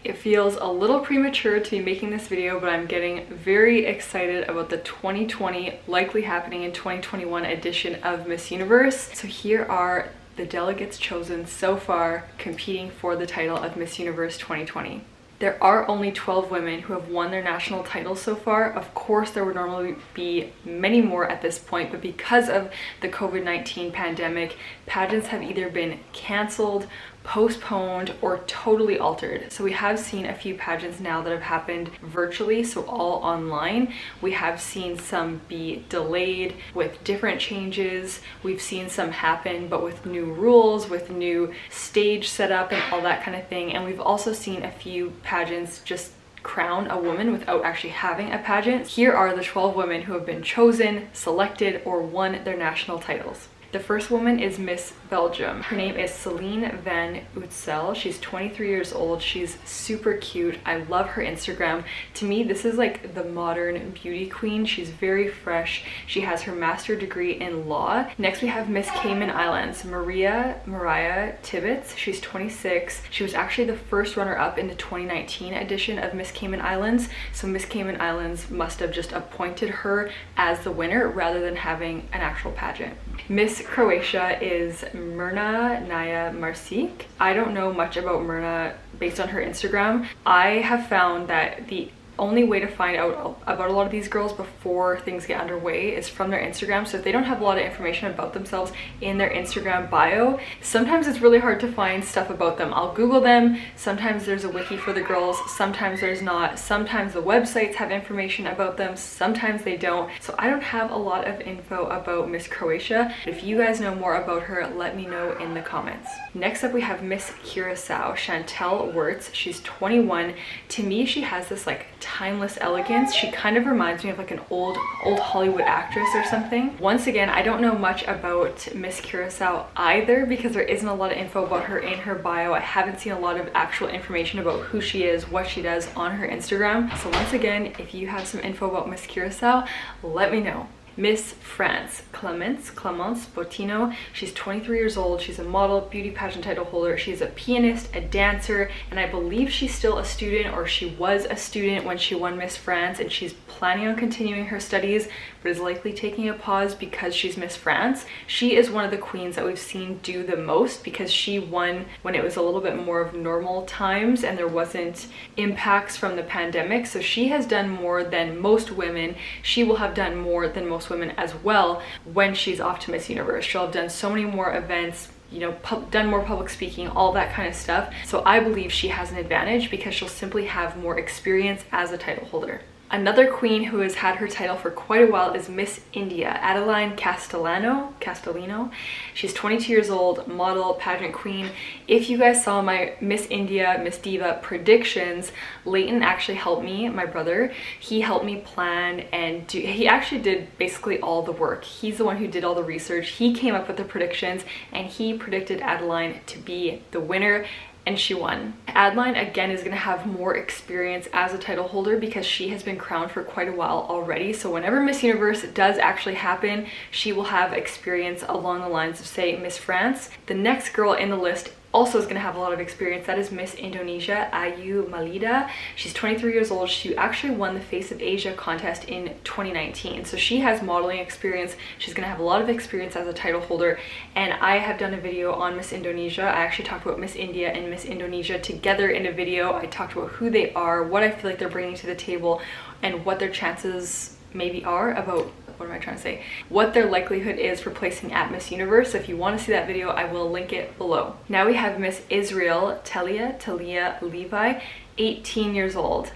It feels a little premature to be making this video, but I'm getting very excited about the 2020, likely happening in 2021 edition of Miss Universe. So here are the delegates chosen so far competing for the title of Miss Universe 2020. There are only 12 women who have won their national titles so far. Of course, there would normally be many more at this point, but because of the COVID-19 pandemic, pageants have either been cancelled, postponed, or totally altered. So we have seen a few pageants now that have happened virtually, so all online. We have seen some be delayed with different changes. We've seen some happen but with new rules, with new stage setup and all that kind of thing. And we've also seen a few pageants just crown a woman without actually having a pageant. Here are the 12 women who have been chosen, selected, or won their national titles. The first woman is Miss Belgium. Her name is Celine van Wurtz. She's 23 years old. She's super cute. I love her Instagram. To me, this is like the modern beauty queen. She's very fresh. She has her master's degree in law. Next, we have Miss Cayman Islands, Mariah Tibbetts. She's 26. She was actually the first runner-up in the 2019 edition of Miss Cayman Islands. So Miss Cayman Islands must have just appointed her as the winner rather than having an actual pageant. Miss Croatia is Mirna Naya Marcic. I don't know much about Mirna based on her Instagram. I have found that the only way to find out about a lot of these girls before things get underway is from their Instagram. So if they don't have a lot of information about themselves in their Instagram bio, sometimes it's really hard to find stuff about them. I'll Google them. Sometimes there's a wiki for the girls, sometimes there's not. Sometimes the websites have information about them, sometimes they don't. So I don't have a lot of info about Miss Croatia. If you guys know more about her, let me know in the comments. Next up, we have Miss Curacao, Chantelle Wurtz. She's 21. To me, she has this like timeless elegance. She kind of reminds me of like an old Hollywood actress or something. Once again, I don't know much about Miss Curacao either because there isn't a lot of info about her in her bio. I haven't seen a lot of actual information about who she is, what she does on her Instagram. So once again, if you have some info about Miss Curacao, let me know. Miss France, Clements, Potino. She's 23 years old. She's a model, beauty pageant title holder. She's a pianist, a dancer, and I believe she's still a student, or she was a student when she won Miss France, and she's planning on continuing her studies, but is likely taking a pause because she's Miss France. She is one of the queens that we've seen do the most because she won when it was a little bit more of normal times and there wasn't impacts from the pandemic. So she has done more than most women. She will have done more than most women as well when she's off to Miss Universe. She'll have done so many more events, you know, done more public speaking, all that kind of stuff. So I believe she has an advantage because she'll simply have more experience as a title holder. Another queen who has had her title for quite a while is Miss India, Adeline Castellino. She's 22 years old, model, pageant queen. If you guys saw my Miss India, Miss Diva predictions, Leighton actually helped me, my brother. He helped me plan and he actually did basically all the work. He's the one who did all the research. He came up with the predictions and he predicted Adeline to be the winner. And she won. Adeline again is going to have more experience as a title holder because she has been crowned for quite a while already. So whenever Miss Universe does actually happen, she will have experience along the lines of, say, Miss France. The next girl in the list also is going to have a lot of experience. That is Miss Indonesia, Ayu Malida. She's 23 years old. She actually won the Face of Asia contest in 2019. So she has modeling experience. She's going to have a lot of experience as a title holder. And I have done a video on Miss Indonesia. I actually talked about Miss India and Miss Indonesia together in a video. I talked about who they are, what I feel like they're bringing to the table, and what their chances maybe are about, what am I trying to say? What their likelihood is for placing at Miss Universe. So if you want to see that video, I will link it below. Now we have Miss Israel Talia Levi, 18 years old.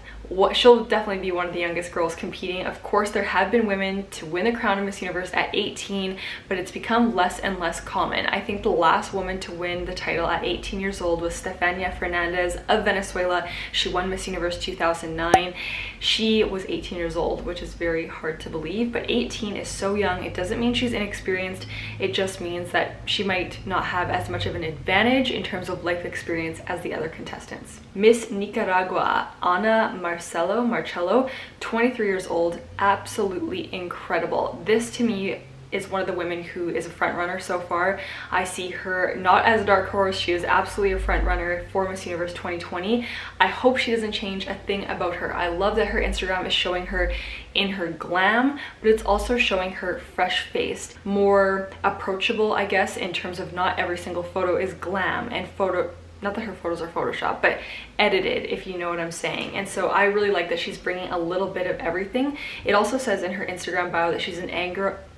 She'll definitely be one of the youngest girls competing. Of course, there have been women to win the crown of Miss Universe at 18, but it's become less and less common. I think the last woman to win the title at 18 years old was Stefania Fernandez of Venezuela. She won Miss Universe 2009. She was 18 years old, which is very hard to believe, but 18 is so young. It doesn't mean she's inexperienced. It just means that she might not have as much of an advantage in terms of life experience as the other contestants. Miss Nicaragua, Ana Marcello, 23 years old, absolutely incredible. This to me is one of the women who is a front runner so far. I see her not as a dark horse. She is absolutely a front runner for Miss Universe 2020. I hope she doesn't change a thing about her. I love that her Instagram is showing her in her glam, but it's also showing her fresh-faced, more approachable, I guess, in terms of not every single photo is glam and not that her photos are photoshopped, but edited, if you know what I'm saying. And so I really like that she's bringing a little bit of everything. It also says in her Instagram bio that she's an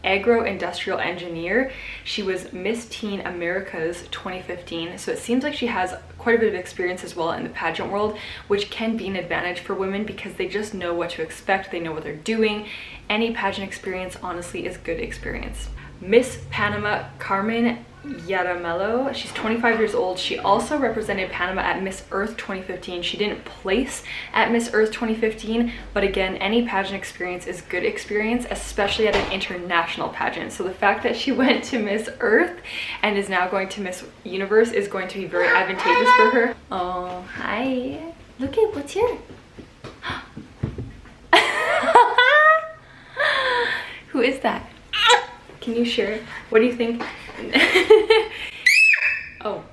agro-industrial engineer. She was Miss Teen Americas 2015, so it seems like she has quite a bit of experience as well in the pageant world, which can be an advantage for women because they just know what to expect, they know what they're doing. Any pageant experience honestly is good experience. Miss Panama Carmen Yaramelo, she's 25 years old. She also represented Panama at Miss Earth 2015. She didn't place at Miss Earth 2015, but again, any pageant experience is good experience, especially at an international pageant. So the fact that she went to Miss Earth and is now going to Miss Universe is going to be very advantageous for her. Oh, hi. Look at what's here. Who is that? Can you share? What do you think? Oh.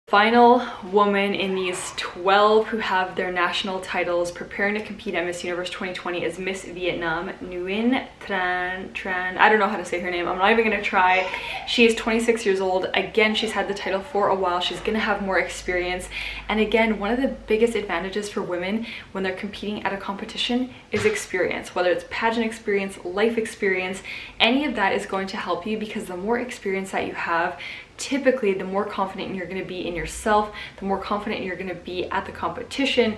Final woman in these 12 who have their national titles preparing to compete at Miss Universe 2020 is Miss Vietnam, Nuen, Tran. I don't know how to say her name. I'm not even gonna try. She is 26 years old. Again, she's had the title for a while. She's gonna have more experience. And again, one of the biggest advantages for women when they're competing at a competition is experience. Whether it's pageant experience, life experience, any of that is going to help you because the more experience that you have, typically the more confident you're going to be in yourself, the more confident you're going to be at the competition.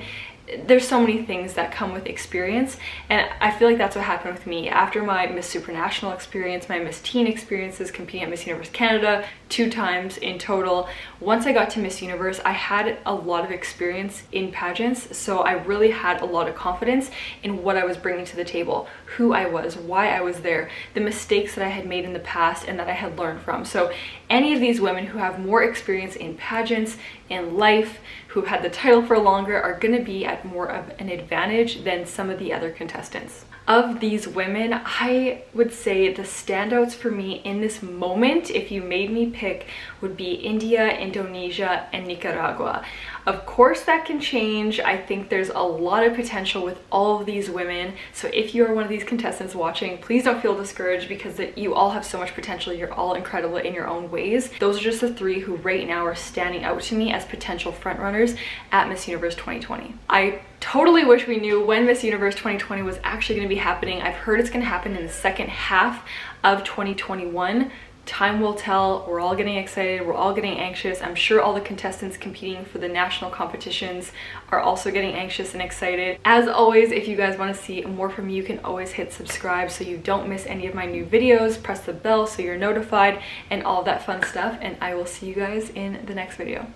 There's so many things that come with experience, and I feel like that's what happened with me after my Miss Supranational experience, my Miss Teen experiences competing at Miss Universe Canada 2 times in total. Once I got to Miss Universe, I had a lot of experience in pageants, so I really had a lot of confidence in what I was bringing to the table, who I was, why I was there, the mistakes that I had made in the past and that I had learned from. So any of these women who have more experience in pageants, in life, who had the title for longer are going to be at more of an advantage than some of the other contestants. Of these women, I would say the standouts for me in this moment, if you made me pick, would be India, Indonesia, and Nicaragua. Of course that can change. I think there's a lot of potential with all of these women. So if you are one of these contestants watching, please don't feel discouraged because you all have so much potential. You're all incredible in your own ways. Those are just the 3 who right now are standing out to me as potential frontrunners at Miss Universe 2020. I totally wish we knew when Miss Universe 2020 was actually going to be happening. I've heard it's going to happen in the second half of 2021. Time will tell. We're all getting excited. We're all getting anxious. I'm sure all the contestants competing for the national competitions are also getting anxious and excited. As always, if you guys want to see more from me, you can always hit subscribe so you don't miss any of my new videos. Press the bell so you're notified and all that fun stuff. And I will see you guys in the next video.